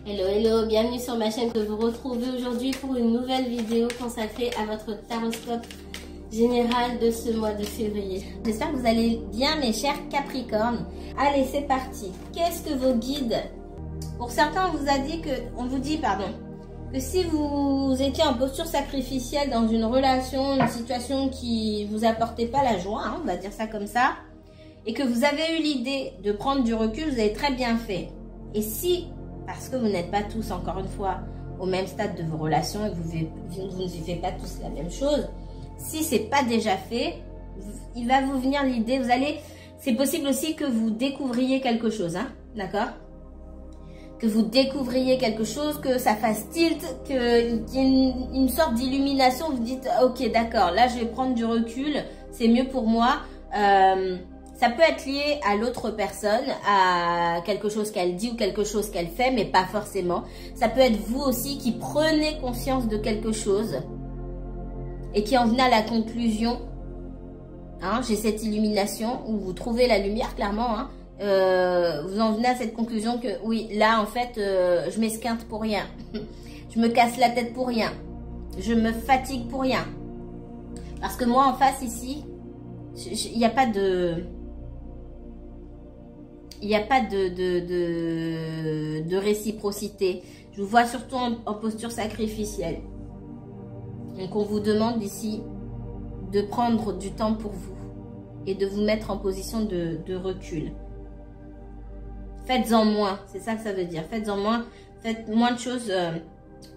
Hello, hello, bienvenue sur ma chaîne que vous retrouvez aujourd'hui pour une nouvelle vidéo consacrée à votre taroscope général de ce mois de février. J'espère que vous allez bien mes chers Capricornes. Allez, c'est parti. Qu'est-ce que vos guides? Pour certains, on vous dit que si vous étiez en posture sacrificielle dans une relation, une situation qui vous apportait pas la joie, on va dire ça comme ça, et que vous avez eu l'idée de prendre du recul, vous avez très bien fait. Et si, parce que vous n'êtes pas tous, encore une fois, au même stade de vos relations et que vous ne vivez pas tous la même chose, si c'est pas déjà fait, il va vous venir l'idée, c'est possible aussi que vous découvriez quelque chose, hein, d'accord? Que vous découvriez quelque chose, que ça fasse tilt, qu'il y ait une sorte d'illumination, vous dites ok d'accord, là je vais prendre du recul, c'est mieux pour moi. Ça peut être lié à l'autre personne, à quelque chose qu'elle dit ou quelque chose qu'elle fait, mais pas forcément. Ça peut être vous aussi qui prenez conscience de quelque chose et qui en venez à la conclusion, hein, j'ai cette illumination où vous trouvez la lumière clairement, hein. Vous en venez à cette conclusion que oui, là en fait je m'esquinte pour rien, je me casse la tête pour rien, je me fatigue pour rien, parce que moi en face ici il n'y a pas de réciprocité. Je vous vois surtout en posture sacrificielle. Donc on vous demande ici de prendre du temps pour vous et de vous mettre en position de recul. Faites-en moins, c'est ça que ça veut dire. Faites-en moins, faites moins de choses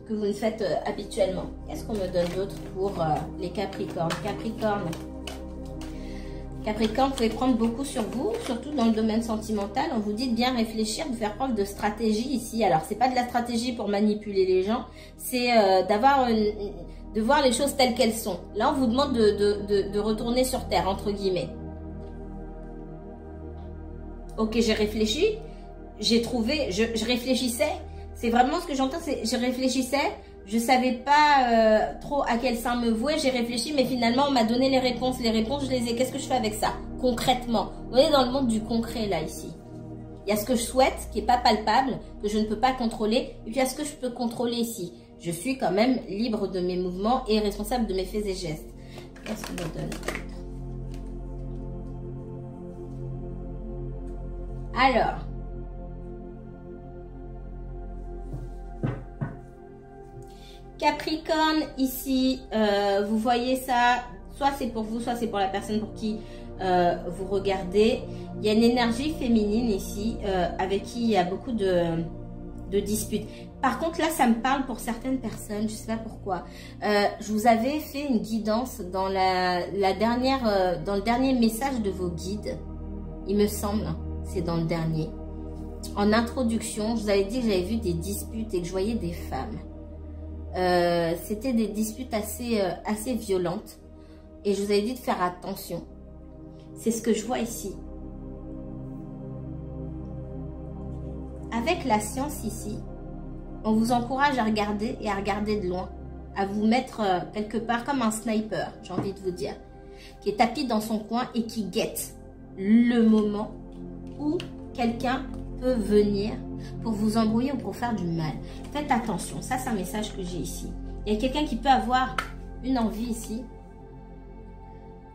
que vous ne faites habituellement. Qu'est-ce qu'on me donne d'autre pour les Capricornes? Capricorne, vous pouvez prendre beaucoup sur vous, surtout dans le domaine sentimental. On vous dit de bien réfléchir, de faire preuve de stratégie ici. Alors, c'est pas de la stratégie pour manipuler les gens, c'est de voir les choses telles qu'elles sont. Là, on vous demande de retourner sur terre, entre guillemets. Ok, j'ai réfléchi, j'ai trouvé, je réfléchissais. C'est vraiment ce que j'entends, c'est je réfléchissais. Je savais pas trop à quel sein me vouer, j'ai réfléchi, mais finalement on m'a donné les réponses. Les réponses, je les ai. Qu'est-ce que je fais avec ça concrètement? Vous voyez, dans le monde du concret là ici, il y a ce que je souhaite qui est pas palpable, que je ne peux pas contrôler, et puis il y a ce que je peux contrôler ici. Je suis quand même libre de mes mouvements et responsable de mes faits et gestes. Qu'est-ce qu'on me donne? Alors, Capricorne, ici, vous voyez ça, soit c'est pour vous, soit c'est pour la personne pour qui vous regardez. Il y a une énergie féminine ici, avec qui il y a beaucoup de disputes. Par contre, là, ça me parle pour certaines personnes, je ne sais pas pourquoi. Je vous avais fait une guidance dans dans le dernier message de vos guides, il me semble, c'est dans le dernier. En introduction, je vous avais dit que j'avais vu des disputes et que je voyais des femmes. C'était des disputes assez violentes et je vous avais dit de faire attention. C'est ce que je vois ici. Avec la science ici, on vous encourage à regarder et à regarder de loin, à vous mettre quelque part comme un sniper, j'ai envie de vous dire, qui est tapis dans son coin et qui guette le moment où quelqu'un peut venir pour vous embrouiller ou pour faire du mal. Faites attention, ça c'est un message que j'ai ici. Il y a quelqu'un qui peut avoir une envie ici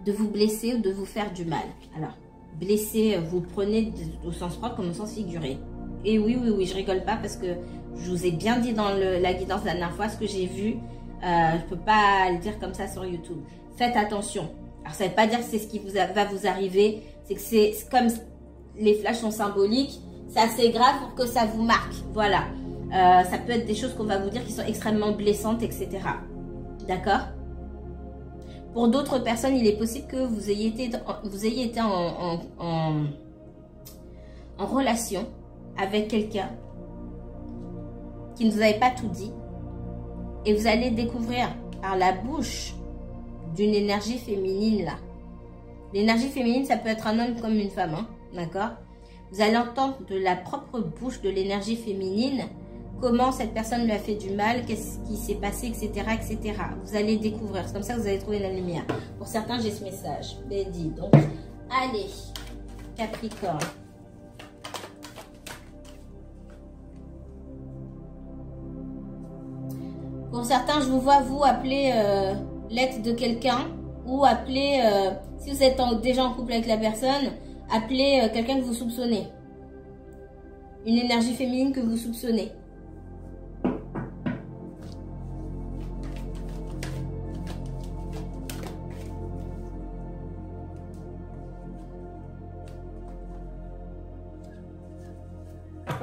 de vous blesser ou de vous faire du mal. Alors, blesser, vous le prenez au sens propre comme au sens figuré. Et oui, je rigole pas parce que je vous ai bien dit dans la guidance la dernière fois ce que j'ai vu. Je peux pas le dire comme ça sur YouTube. Faites attention. Alors, ça veut pas dire que c'est ce qui va vous arriver. C'est que c'est comme les flashs sont symboliques. C'est assez grave pour que ça vous marque. Voilà. Ça peut être des choses qu'on va vous dire qui sont extrêmement blessantes, etc. D'accord? Pour d'autres personnes, il est possible que vous ayez été en relation avec quelqu'un qui ne vous avait pas tout dit. Et vous allez découvrir par la bouche d'une énergie féminine là. L'énergie féminine, ça peut être un homme comme une femme. Hein, d'accord? Vous allez entendre de la propre bouche de l'énergie féminine comment cette personne lui a fait du mal, qu'est-ce qui s'est passé, etc., etc. Vous allez découvrir. C'est comme ça que vous allez trouver la lumière. Pour certains, j'ai ce message. Bédi. Donc, allez, Capricorne. Pour certains, je vous vois vous appeler l'ex de quelqu'un ou appeler, si vous êtes déjà en couple avec la personne, appeler quelqu'un que vous soupçonnez. Une énergie féminine que vous soupçonnez.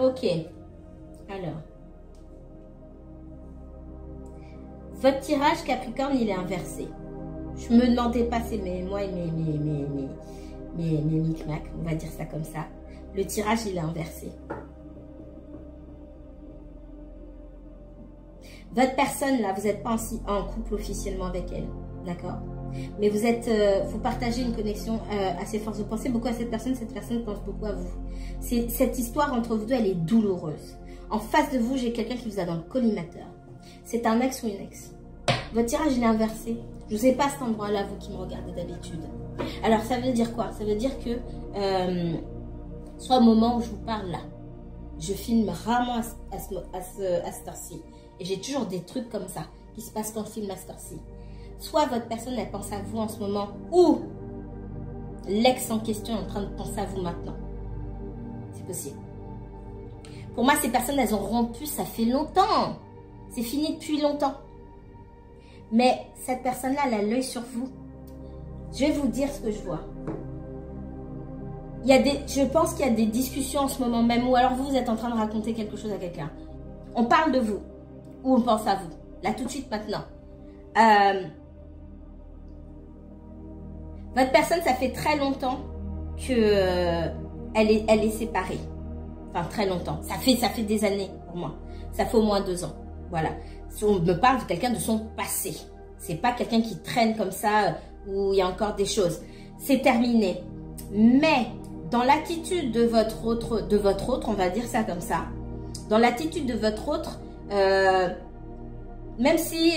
Ok. Alors. Votre tirage Capricorne, il est inversé. Je me demandais pas, c'est moi et mes micmacs, on va dire ça comme ça. Le tirage, il est inversé. Votre personne, là, vous n'êtes pas en couple officiellement avec elle, d'accord? Mais vous partagez une connexion assez forte. Vous pensez beaucoup à cette personne pense beaucoup à vous. Cette histoire entre vous deux, elle est douloureuse. En face de vous, j'ai quelqu'un qui vous a dans le collimateur. C'est un ex ou une ex. Votre tirage, il est inversé. Je ne vous ai pas à cet endroit-là, vous qui me regardez d'habitude. Alors, ça veut dire quoi? Ça veut dire que, soit au moment où je vous parle là, je filme rarement à cette heure-ci. Et j'ai toujours des trucs comme ça qui se passent quand je filme à cette heure-ci. Soit votre personne, elle pense à vous en ce moment, ou l'ex en question est en train de penser à vous maintenant. C'est possible. Pour moi, ces personnes, elles ont rompu, ça fait longtemps. C'est fini depuis longtemps. Mais cette personne-là, elle a l'œil sur vous. Je vais vous dire ce que je vois. Je pense qu'il y a des discussions en ce moment même, ou alors vous êtes en train de raconter quelque chose à quelqu'un. On parle de vous, ou on pense à vous. Là, tout de suite, maintenant. Votre personne, ça fait très longtemps que elle est séparée. Enfin, très longtemps. Ça fait des années pour moi. Ça fait au moins 2 ans. Voilà. On me parle de quelqu'un de son passé. C'est pas quelqu'un qui traîne comme ça, où il y a encore des choses. C'est terminé. Mais, dans l'attitude de votre autre, on va dire ça comme ça. Dans l'attitude de votre autre, même si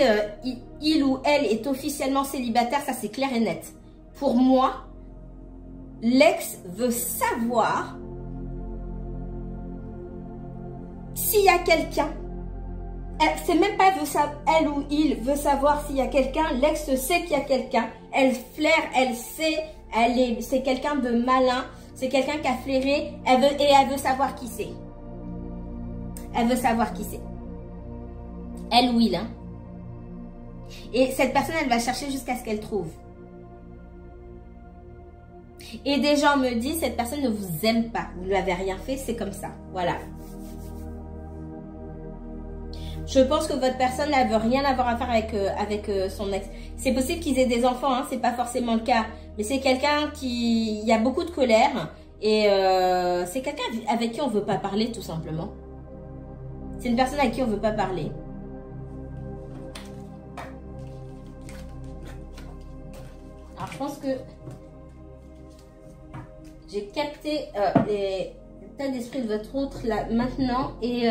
il ou elle est officiellement célibataire, ça c'est clair et net. Pour moi, l'ex veut savoir s'il y a quelqu'un. C'est même pas elle ou il veut savoir s'il y a quelqu'un. L'ex sait qu'il y a quelqu'un. Elle flaire, elle sait. C'est quelqu'un de malin. C'est quelqu'un qui a flairé. Elle veut savoir qui c'est. Elle veut savoir qui c'est. Elle ou il. Hein. Et cette personne, elle va chercher jusqu'à ce qu'elle trouve. Et des gens me disent, cette personne ne vous aime pas. Vous ne lui avez rien fait, c'est comme ça. Voilà. Je pense que votre personne, elle veut rien avoir à faire avec son ex. C'est possible qu'ils aient des enfants, hein, c'est pas forcément le cas. Mais c'est quelqu'un qui... Il y a beaucoup de colère. Et c'est quelqu'un avec qui on veut pas parler, tout simplement. C'est une personne avec qui on veut pas parler. Alors, je pense que j'ai capté l'état d'esprit de votre autre là maintenant. Et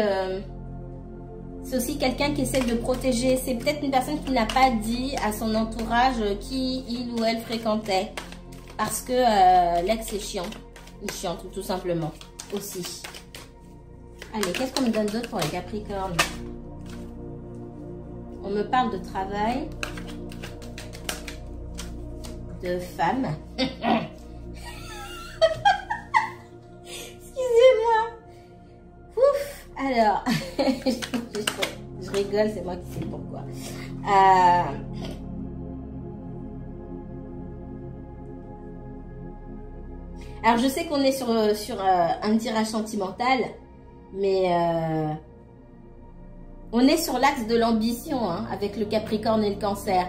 c'est aussi quelqu'un qui essaie de protéger. C'est peut-être une personne qui n'a pas dit à son entourage qui il ou elle fréquentait. Parce que l'ex est chiant. Ou chiante, tout simplement. Aussi. Allez, qu'est-ce qu'on me donne d'autre pour les Capricornes? On me parle de travail. De femme. Excusez-moi. Ouf. Alors, je rigole, c'est moi qui sais pourquoi. Alors, je sais qu'on est sur un tirage sentimental, mais on est sur l'axe de l'ambition, hein, avec le Capricorne et le Cancer.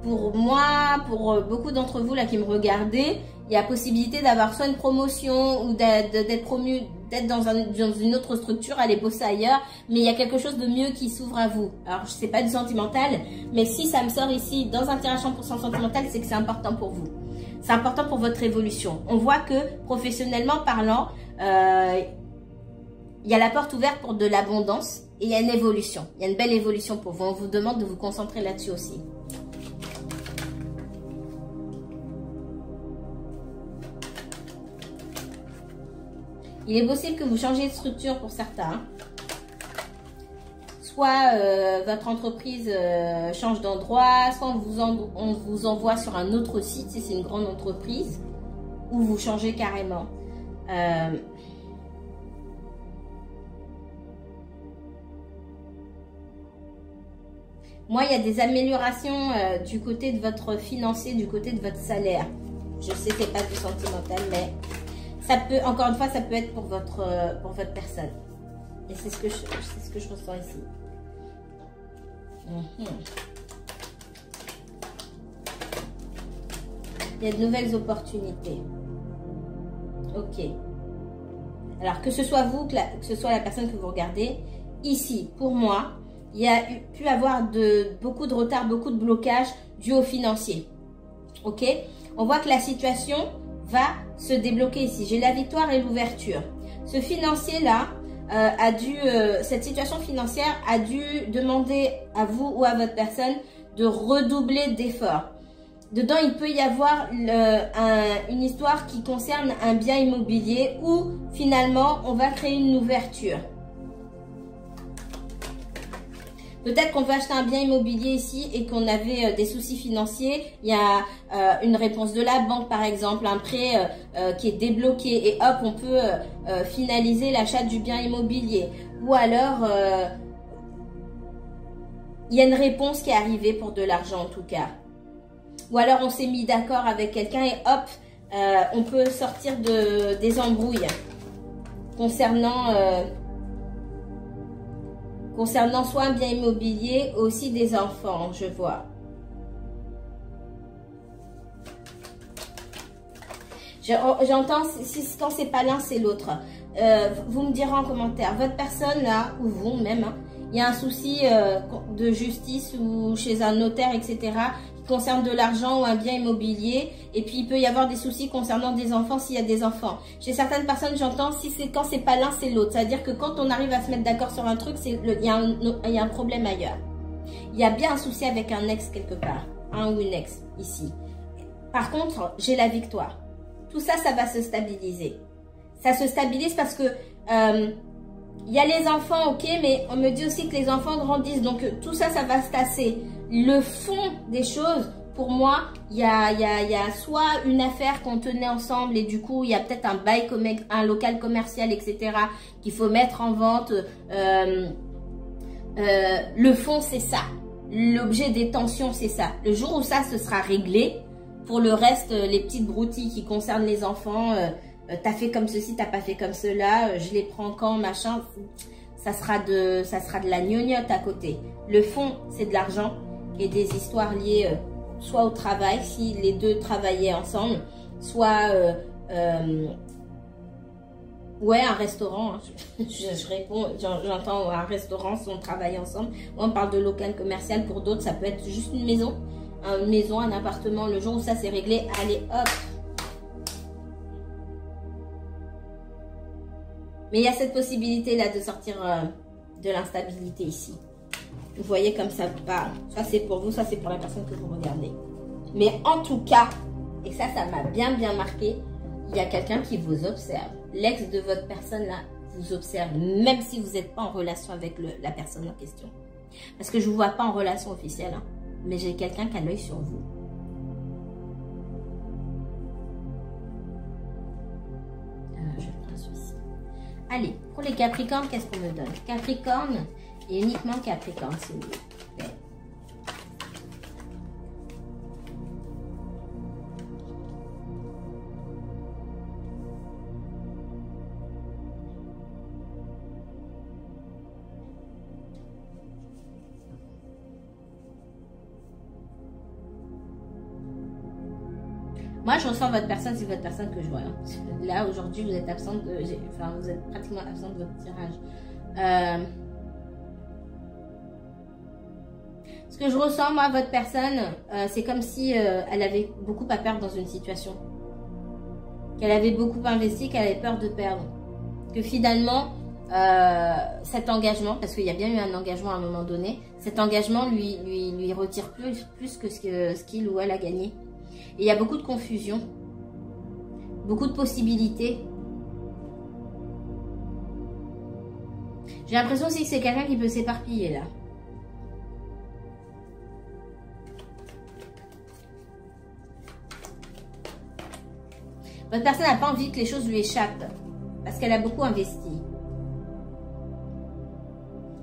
Pour moi, pour beaucoup d'entre vous là qui me regardez, il y a possibilité d'avoir soit une promotion ou d'être promu, d'être dans une autre structure, aller bosser ailleurs, mais il y a quelque chose de mieux qui s'ouvre à vous. Alors, je sais pas du sentimental, mais si ça me sort ici dans un tirage 100% sentimental, c'est que c'est important pour vous. C'est important pour votre évolution. On voit que, professionnellement parlant, il y a la porte ouverte pour de l'abondance et il y a une évolution. Il y a une belle évolution pour vous. On vous demande de vous concentrer là-dessus aussi. Il est possible que vous changiez de structure pour certains. soit votre entreprise change d'endroit, soit on vous envoie sur un autre site si c'est une grande entreprise, ou vous changez carrément. Moi, il y a des améliorations du côté de votre financier, du côté de votre salaire. Je sais que c'est pas du sentimental, mais ça peut, encore une fois, ça peut être pour votre personne. Et c'est ce que je ressens ici. Il y a de nouvelles opportunités. Ok. Alors, que ce soit vous, que ce soit la personne que vous regardez, ici, pour moi, il y a pu avoir beaucoup de retard, beaucoup de blocages dû au financier. Ok? On voit que la situation va se débloquer ici. J'ai la victoire et l'ouverture. Ce financier-là, cette situation financière a dû demander à vous ou à votre personne de redoubler d'efforts. Dedans, il peut y avoir une histoire qui concerne un bien immobilier où finalement, on va créer une ouverture. Peut-être qu'on veut acheter un bien immobilier ici et qu'on avait des soucis financiers. Il y a une réponse de la banque, par exemple, un prêt qui est débloqué et hop, on peut finaliser l'achat du bien immobilier. Ou alors, il y a une réponse qui est arrivée pour de l'argent en tout cas. Ou alors, on s'est mis d'accord avec quelqu'un et hop, on peut sortir des embrouilles concernant soit un bien immobilier, aussi des enfants, je vois. J'entends, quand c'est pas l'un, c'est l'autre. Vous me direz en commentaire, votre personne là, ou vous même, hein, il y a un souci de justice ou chez un notaire, etc., qui concerne de l'argent ou un bien immobilier. Et puis, il peut y avoir des soucis concernant des enfants s'il y a des enfants. Chez certaines personnes, j'entends, quand c'est pas l'un, c'est l'autre. C'est-à-dire que quand on arrive à se mettre d'accord sur un truc, il y a un problème ailleurs. Il y a bien un souci avec un ex quelque part. Un ou une ex, ici. Par contre, j'ai la victoire. Tout ça, ça va se stabiliser. Ça se stabilise parce que il y a les enfants, ok, mais on me dit aussi que les enfants grandissent. Donc, tout ça, ça va se tasser. Le fond des choses, pour moi, il y a soit une affaire qu'on tenait ensemble et du coup, il y a peut-être un bail, un local commercial, etc. qu'il faut mettre en vente. Le fond, c'est ça. L'objet des tensions, c'est ça. Le jour où ça se sera réglé, pour le reste, les petites broutilles qui concernent les enfants, t'as fait comme ceci, t'as pas fait comme cela, je les prends quand, machin, ça sera de la gnognotte à côté. Le fond, c'est de l'argent et des histoires liées soit au travail, si les deux travaillaient ensemble, soit ouais, un restaurant, hein. je réponds, j'entends un restaurant si on travaille ensemble. Moi, on parle de local commercial, pour d'autres, ça peut être juste une maison, un appartement. Le jour où ça s'est réglé, allez, hop. Mais il y a cette possibilité-là de sortir de l'instabilité ici. Vous voyez comme ça part. Ça, c'est pour vous, ça, c'est pour la personne que vous regardez. Mais en tout cas, et ça m'a bien marqué, il y a quelqu'un qui vous observe. L'ex de votre personne, là, vous observe, même si vous n'êtes pas en relation avec la personne en question. Parce que je ne vous vois pas en relation officielle, hein, mais j'ai quelqu'un qui a l'œil sur vous. Je prends celui-ci. Allez, pour les Capricornes, qu'est-ce qu'on me donne? Capricorne et uniquement Capricorne, s'il vous plaît. Moi, je ressens votre personne, c'est votre personne que je vois. Là, aujourd'hui, vous êtes absente vous êtes pratiquement absente de votre tirage. Ce que je ressens, moi, votre personne, c'est comme si elle avait beaucoup à perdre dans une situation. Qu'elle avait beaucoup investi, qu'elle avait peur de perdre. Que finalement, cet engagement, parce qu'il y a bien eu un engagement à un moment donné, cet engagement lui retire plus que ce qu'il ou elle a gagné. Et il y a beaucoup de confusion, beaucoup de possibilités. J'ai l'impression aussi que c'est quelqu'un qui peut s'éparpiller là. Votre personne n'a pas envie que les choses lui échappent parce qu'elle a beaucoup investi.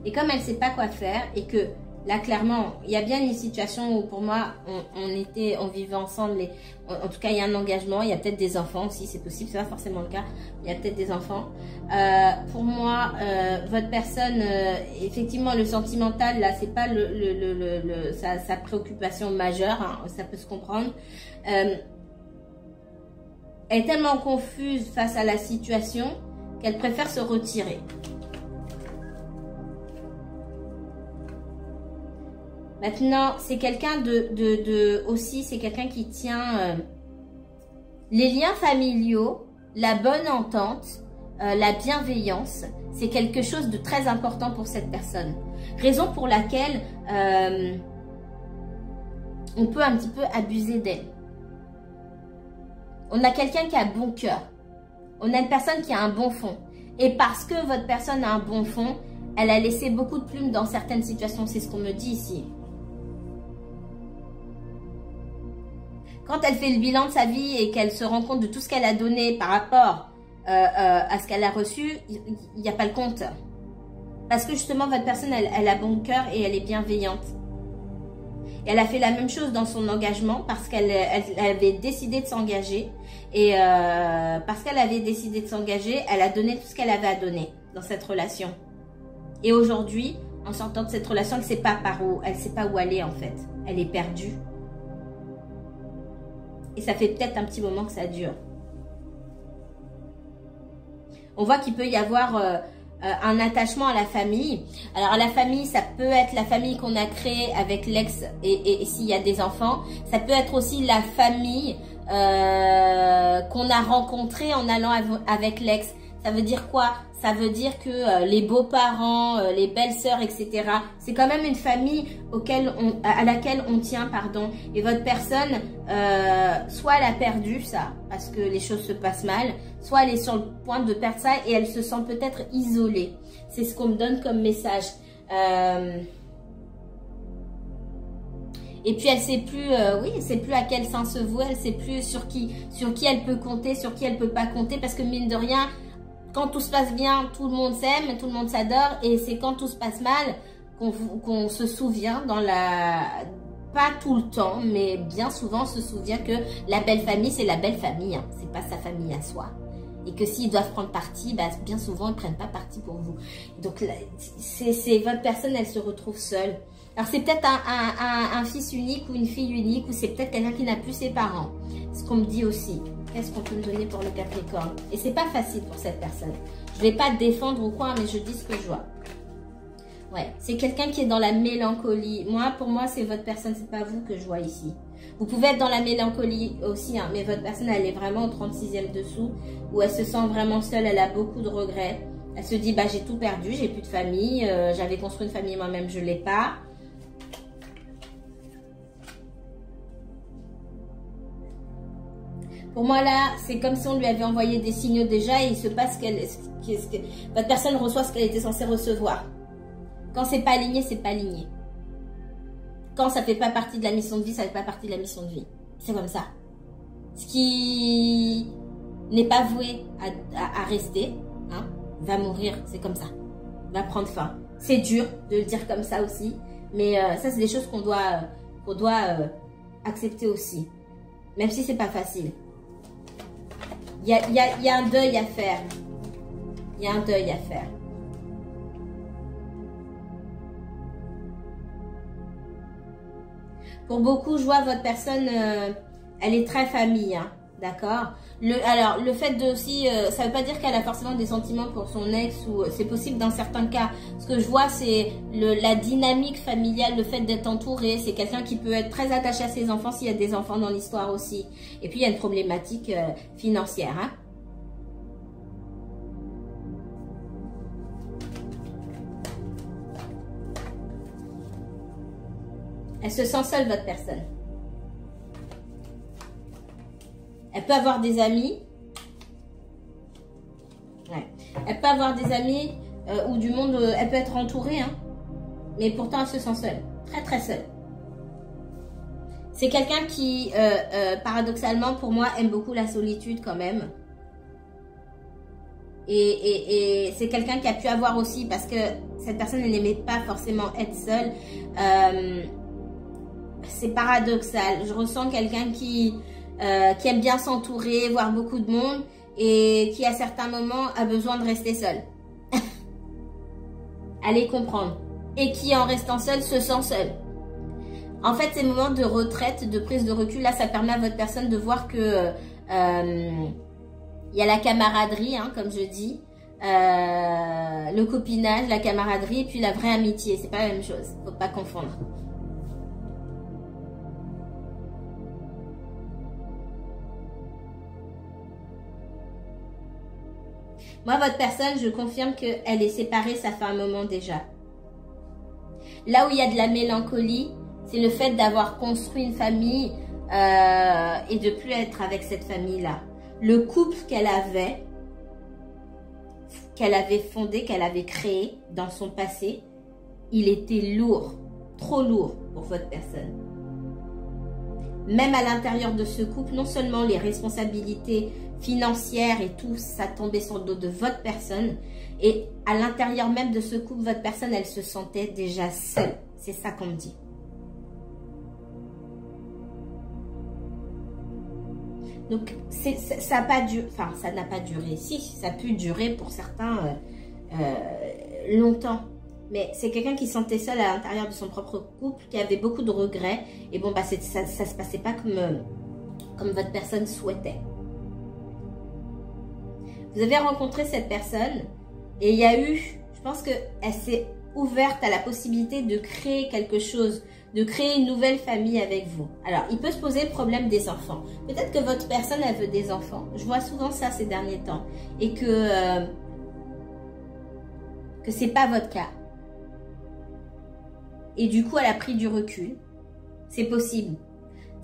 Et comme elle ne sait pas quoi faire et que là, clairement, il y a bien une situation où pour moi, on vivait ensemble. En tout cas, il y a un engagement. Il y a peut-être des enfants aussi, c'est possible. C'est pas forcément le cas. Il y a peut-être des enfants. Pour moi, votre personne, effectivement, le sentimental, là, c'est pas sa préoccupation majeure. Hein, ça peut se comprendre. Elle est tellement confuse face à la situation qu'elle préfère se retirer. Maintenant, c'est quelqu'un aussi, c'est quelqu'un qui tient les liens familiaux, la bonne entente, la bienveillance. C'est quelque chose de très important pour cette personne. Raison pour laquelle on peut un petit peu abuser d'elle. On a quelqu'un qui a bon cœur. On a une personne qui a un bon fond. Et parce que votre personne a un bon fond, elle a laissé beaucoup de plumes dans certaines situations. C'est ce qu'on me dit ici. Quand elle fait le bilan de sa vie et qu'elle se rend compte de tout ce qu'elle a donné par rapport à ce qu'elle a reçu, il n'y a pas le compte. Parce que justement, votre personne, elle a bon cœur et elle est bienveillante. Et elle a fait la même chose dans son engagement parce qu'elle avait décidé de s'engager. Et parce qu'elle avait décidé de s'engager, elle a donné tout ce qu'elle avait à donner dans cette relation. Et aujourd'hui, en sortant de cette relation, elle ne sait pas par où, elle ne sait pas où aller en fait. Elle est perdue. Et ça fait peut-être un petit moment que ça dure. On voit qu'il peut y avoir un attachement à la famille. Alors, la famille, ça peut être la famille qu'on a créée avec l'ex et s'il y a des enfants. Ça peut être aussi la famille qu'on a rencontrée en allant avec l'ex. Ça veut dire quoi? Ça veut dire que les beaux-parents, les belles-sœurs, etc. C'est quand même une famille à laquelle on tient, pardon. Et votre personne, soit elle a perdu ça, parce que les choses se passent mal, soit elle est sur le point de perdre ça et elle se sent peut-être isolée. C'est ce qu'on me donne comme message. Et puis elle sait plus, oui, elle sait plus à quel sein se vouer, elle sait plus sur qui elle peut compter, sur qui elle peut pas compter, parce que mine de rien, quand tout se passe bien, tout le monde s'aime, tout le monde s'adore, et c'est quand tout se passe mal qu'on se souvient pas tout le temps, mais bien souvent on se souvient que la belle famille, c'est la belle famille, hein, c'est pas sa famille à soi. Et que s'ils doivent prendre parti, bah, bien souvent ils prennent pas parti pour vous. Donc c'est votre personne, elle se retrouve seule. Alors c'est peut-être un fils unique ou une fille unique, ou c'est peut-être quelqu'un qui n'a plus ses parents. Ce qu'on me dit aussi. Qu'est-ce qu'on peut me donner pour le Capricorne? Et c'est pas facile pour cette personne. Je vais pas défendre ou quoi, mais je dis ce que je vois. Ouais, c'est quelqu'un qui est dans la mélancolie. Pour moi, c'est votre personne, c'est pas vous que je vois ici. Vous pouvez être dans la mélancolie aussi, hein, mais votre personne, elle est vraiment au 36e dessous, où elle se sent vraiment seule, elle a beaucoup de regrets. Elle se dit, bah j'ai tout perdu, j'ai plus de famille, j'avais construit une famille moi-même, je l'ai pas. Pour moi, là, c'est comme si on lui avait envoyé des signaux déjà et il se passe votre personne reçoit ce qu'elle était censée recevoir. Quand c'est pas aligné, c'est pas aligné. Quand ça fait pas partie de la mission de vie, ça fait pas partie de la mission de vie. C'est comme ça. Ce qui n'est pas voué à rester, hein, va mourir, c'est comme ça. Va prendre fin. C'est dur de le dire comme ça aussi, mais ça, c'est des choses qu'on doit accepter aussi. Même si c'est pas facile. Il y a un deuil à faire. Il y a un deuil à faire. Pour beaucoup, je vois votre personne, elle est très famille, hein, d'accord? Alors, le fait de aussi, ça veut pas dire qu'elle a forcément des sentiments pour son ex, ou c'est possible dans certains cas. Ce que je vois, c'est la dynamique familiale, le fait d'être entouré. C'est quelqu'un qui peut être très attaché à ses enfants s'il y a des enfants dans l'histoire aussi. Et puis, il y a une problématique financière, hein. Elle se sent seule, votre personne. Elle peut avoir des amis. Ouais. Elle peut avoir des amis. ou du monde, elle peut être entourée, hein, mais pourtant elle se sent seule, très très seule. C'est quelqu'un qui, paradoxalement pour moi, aime beaucoup la solitude quand même. Et c'est quelqu'un qui a pu avoir aussi, parce que cette personne n'aimait pas forcément être seule. C'est paradoxal. Je ressens quelqu'un qui aime bien s'entourer, voir beaucoup de monde, et qui à certains moments a besoin de rester seul. Allez comprendre. Et qui en restant seul se sent seul. En fait, ces moments de retraite, de prise de recul, là, ça permet à votre personne de voir que il y a la camaraderie, hein, comme je dis, le copinage, la camaraderie, et puis la vraie amitié. C'est pas la même chose. Faut pas confondre. Moi, votre personne, je confirme qu'elle est séparée, ça fait un moment déjà. Là où il y a de la mélancolie, c'est le fait d'avoir construit une famille et de plus être avec cette famille-là. Le couple qu'elle avait fondé, qu'elle avait créé dans son passé, il était lourd, trop lourd pour votre personne. Même à l'intérieur de ce couple, non seulement les responsabilités financières et tout, ça tombait sur le dos de votre personne, et à l'intérieur même de ce couple, votre personne, elle se sentait déjà seule. C'est ça qu'on me dit. Donc, ça n'a pas duré, enfin, ça n'a pas duré. Si, ça a pu durer pour certains longtemps. Mais c'est quelqu'un qui se sentait seul à l'intérieur de son propre couple, qui avait beaucoup de regrets. Et bon, bah, ça se passait pas comme votre personne souhaitait. Vous avez rencontré cette personne et il y a eu, je pense qu'elle s'est ouverte à la possibilité de créer quelque chose, de créer une nouvelle famille avec vous. Alors, il peut se poser le problème des enfants. Peut-être que votre personne, elle veut des enfants. Je vois souvent ça ces derniers temps. Et que c'est pas votre cas. Et du coup, elle a pris du recul. C'est possible.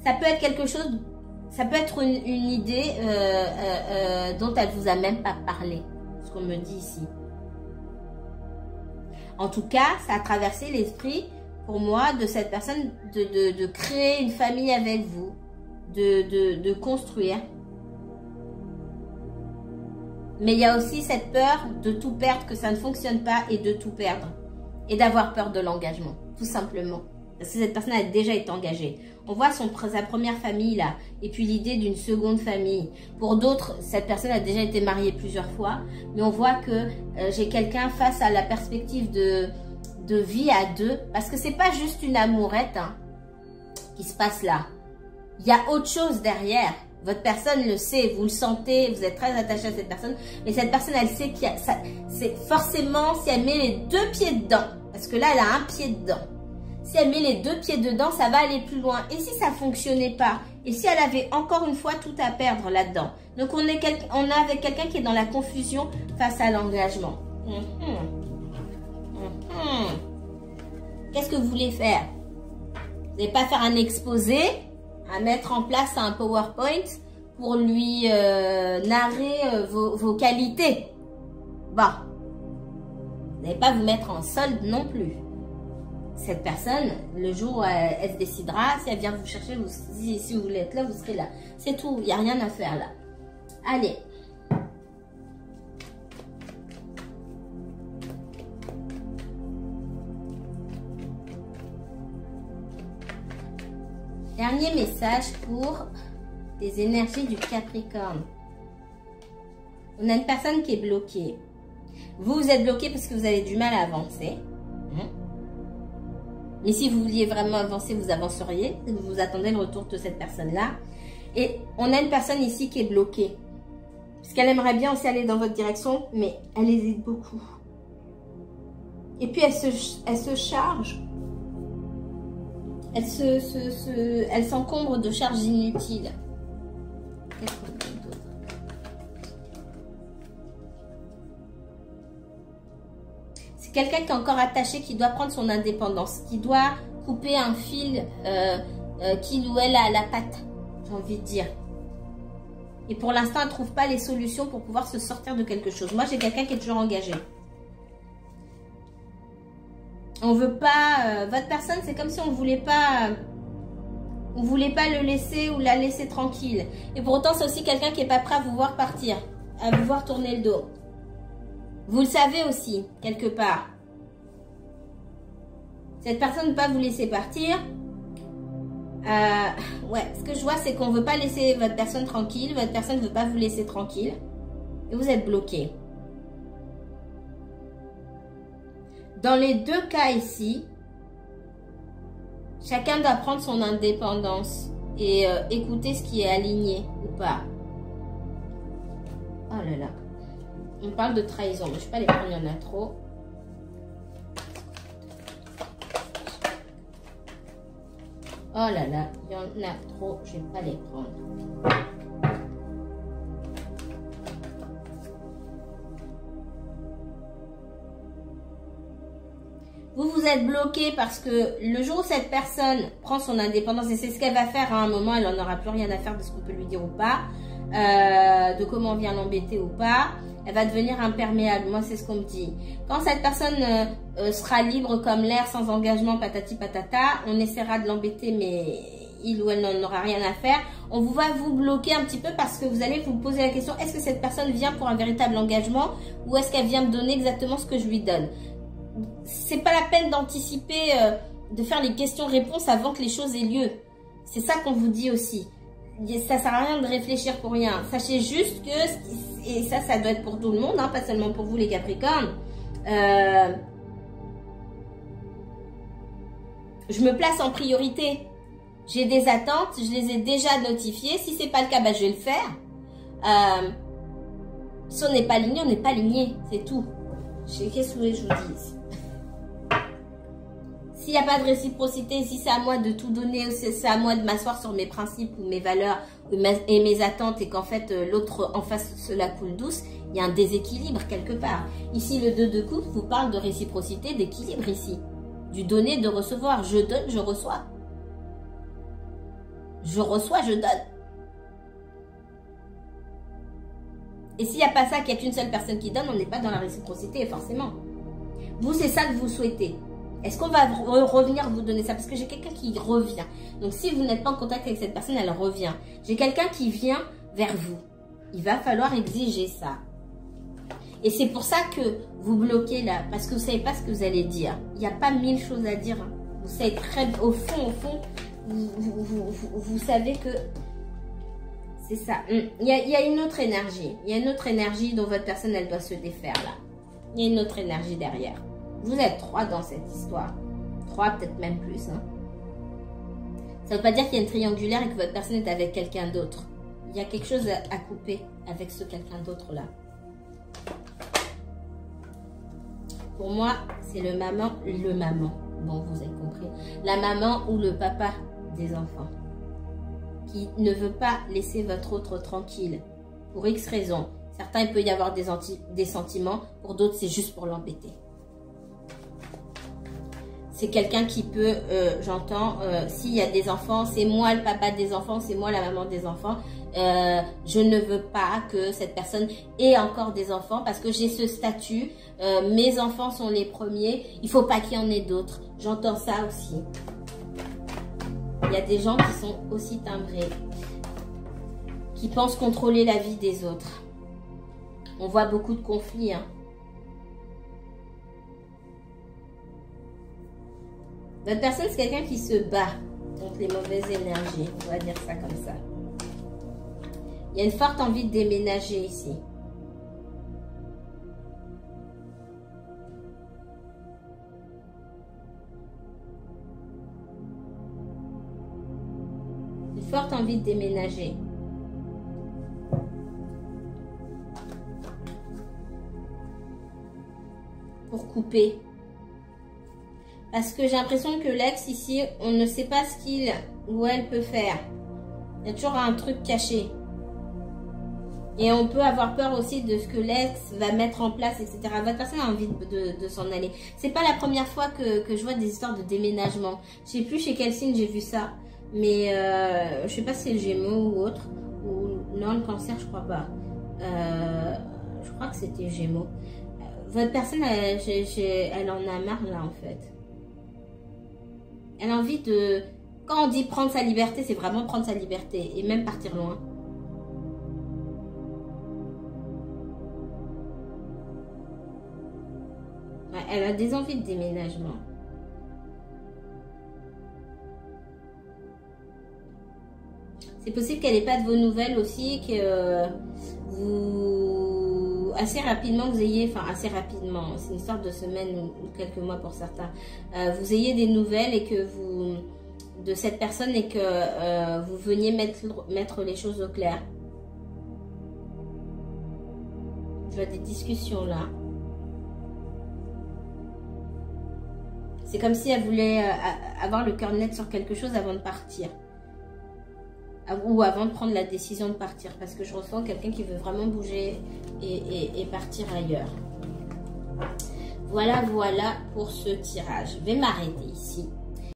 Ça peut être quelque chose, ça peut être une idée dont elle vous a même pas parlé. Ce qu'on me dit ici. En tout cas, ça a traversé l'esprit pour moi de cette personne de créer une famille avec vous, de construire. Mais il y a aussi cette peur de tout perdre, que ça ne fonctionne pas et de tout perdre. Et d'avoir peur de l'engagement, tout simplement. Parce que cette personne a déjà été engagée. On voit sa première famille là, et puis l'idée d'une seconde famille. Pour d'autres, cette personne a déjà été mariée plusieurs fois, mais on voit que j'ai quelqu'un face à la perspective de vie à deux, parce que c'est pas juste une amourette hein, qui se passe là. Il y a autre chose derrière. Votre personne le sait, vous le sentez, vous êtes très attaché à cette personne, mais cette personne, elle sait qu'il y a ça. C'est forcément si elle met les deux pieds dedans, parce que là, elle a un pied dedans. Si elle met les deux pieds dedans, ça va aller plus loin. Et si ça fonctionnait pas, et si elle avait encore une fois tout à perdre là-dedans. Donc on est avec quelqu'un qui est dans la confusion face à l'engagement. Qu'est-ce que vous voulez faire? Vous n'allez pas faire un exposé, à mettre en place un PowerPoint pour lui narrer vos qualités. Bon, vous n'allez pas vous mettre en solde non plus. Cette personne, le jour où elle se décidera, si elle vient vous chercher, si vous voulez être là, vous serez là. C'est tout, il n'y a rien à faire là. Allez. Dernier message pour les énergies du Capricorne. On a une personne qui est bloquée. Vous êtes bloqué parce que vous avez du mal à avancer. Mais si vous vouliez vraiment avancer, vous avanceriez. Vous attendez le retour de cette personne-là. Et on a une personne ici qui est bloquée. Parce qu'elle aimerait bien aussi aller dans votre direction, mais elle hésite beaucoup. Et puis elle se charge. Elle s'encombre de charges inutiles. Qu'est-ce qu'on a d'autre? C'est quelqu'un qui est encore attaché, qui doit prendre son indépendance, qui doit couper un fil qu'il ou elle a à la patte, j'ai envie de dire. Et pour l'instant, elle ne trouve pas les solutions pour pouvoir se sortir de quelque chose. Moi, j'ai quelqu'un qui est toujours engagé. On veut pas... votre personne, c'est comme si on voulait pas... On voulait pas le laisser ou la laisser tranquille. Et pour autant, c'est aussi quelqu'un qui est pas prêt à vous voir partir. À vous voir tourner le dos. Vous le savez aussi, quelque part. Cette personne ne veut pas vous laisser partir. Ouais, ce que je vois, c'est qu'on ne veut pas laisser votre personne tranquille. Votre personne ne veut pas vous laisser tranquille. Et vous êtes bloqué. Dans les deux cas ici, chacun doit prendre son indépendance et écouter ce qui est aligné ou pas. Oh là là. On parle de trahison, mais je ne vais pas les prendre, il y en a trop. Oh là là, il y en a trop, je ne vais pas les prendre. Vous êtes bloqué parce que le jour où cette personne prend son indépendance, et c'est ce qu'elle va faire à un moment, elle n'en aura plus rien à faire de ce qu'on peut lui dire ou pas, de comment on vient l'embêter ou pas, elle va devenir imperméable. Moi, c'est ce qu'on me dit. Quand cette personne sera libre comme l'air, sans engagement, patati patata, on essaiera de l'embêter, mais il ou elle n'en aura rien à faire. On va vous bloquer un petit peu parce que vous allez vous poser la question, est-ce que cette personne vient pour un véritable engagement ou est-ce qu'elle vient me donner exactement ce que je lui donne? C'est pas la peine d'anticiper, de faire les questions-réponses avant que les choses aient lieu. C'est ça qu'on vous dit aussi. Ça sert à rien de réfléchir pour rien. Sachez juste que, et ça doit être pour tout le monde, hein, pas seulement pour vous les Capricornes, je me place en priorité. J'ai des attentes, je les ai déjà notifiées. Si c'est pas le cas, bah, je vais le faire. Si on n'est pas aligné, on n'est pas aligné. C'est tout. Qu'est-ce que vous voulez que je vous dise? S'il n'y a pas de réciprocité, si c'est à moi de tout donner, c'est à moi de m'asseoir sur mes principes ou mes valeurs et mes attentes et qu'en fait l'autre en face cela coule douce, il y a un déséquilibre quelque part. Ici, le 2 de coupe vous parle de réciprocité, d'équilibre ici. Du donner, de recevoir. Je donne, je reçois. Je reçois, je donne. Et s'il n'y a pas ça, qu'il n'y a qu'une seule personne qui donne, on n'est pas dans la réciprocité, forcément. Vous, c'est ça que vous souhaitez. Est-ce qu'on va revenir vous donner ça? Parce que j'ai quelqu'un qui revient. Donc, si vous n'êtes pas en contact avec cette personne, elle revient. J'ai quelqu'un qui vient vers vous. Il va falloir exiger ça. Et c'est pour ça que vous bloquez là. Parce que vous ne savez pas ce que vous allez dire. Il n'y a pas 1000 choses à dire. Hein. Vous savez très au fond, vous savez que c'est ça. Il y a une autre énergie. Il y a une autre énergie dont votre personne, elle doit se défaire là. Il y a une autre énergie derrière. Vous êtes 3 dans cette histoire. 3, peut-être même plus. Hein. Ça ne veut pas dire qu'il y a une triangulaire et que votre personne est avec quelqu'un d'autre. Il y a quelque chose à couper avec ce quelqu'un d'autre là. Pour moi, c'est le maman. Bon, vous avez compris. La maman ou le papa des enfants. Qui ne veut pas laisser votre autre tranquille. Pour X raisons. Certains, il peut y avoir des sentiments. Pour d'autres, c'est juste pour l'embêter. C'est quelqu'un qui peut, j'entends, s'il y a des enfants, c'est moi le papa des enfants, c'est moi la maman des enfants. Je ne veux pas que cette personne ait encore des enfants parce que j'ai ce statut. Mes enfants sont les premiers. Il ne faut pas qu'il y en ait d'autres. J'entends ça aussi. Il y a des gens qui sont aussi timbrés, qui pensent contrôler la vie des autres. On voit beaucoup de conflits, hein. Votre personne, c'est quelqu'un qui se bat contre les mauvaises énergies. On va dire ça comme ça. Il y a une forte envie de déménager ici. Une forte envie de déménager. Pour couper. Parce que j'ai l'impression que l'ex ici, on ne sait pas ce qu'il ou elle peut faire. Il y a toujours un truc caché. Et on peut avoir peur aussi de ce que l'ex va mettre en place, etc. Votre personne a envie de s'en aller. C'est pas la première fois que je vois des histoires de déménagement. Je sais plus chez quel signe j'ai vu ça. Mais je sais pas si c'est le Gémeaux ou autre. Ou non, le Cancer, je crois pas. Je crois que c'était Gémeaux. Votre personne, elle en a marre là en fait. Elle a envie de... Quand on dit prendre sa liberté, c'est vraiment prendre sa liberté. Et même partir loin. Ouais, elle a des envies de déménagement. C'est possible qu'elle n'ait pas de vos nouvelles aussi, que vous, assez rapidement, vous ayez, enfin assez rapidement, c'est une sorte de semaine ou quelques mois pour certains, vous ayez des nouvelles et que vous, de cette personne et que vous veniez mettre les choses au clair. Je vois des discussions là. C'est comme si elle voulait avoir le cœur net sur quelque chose avant de partir. Ou avant de prendre la décision de partir. Parce que je ressens quelqu'un qui veut vraiment bouger et partir ailleurs. Voilà, voilà pour ce tirage. Je vais m'arrêter ici.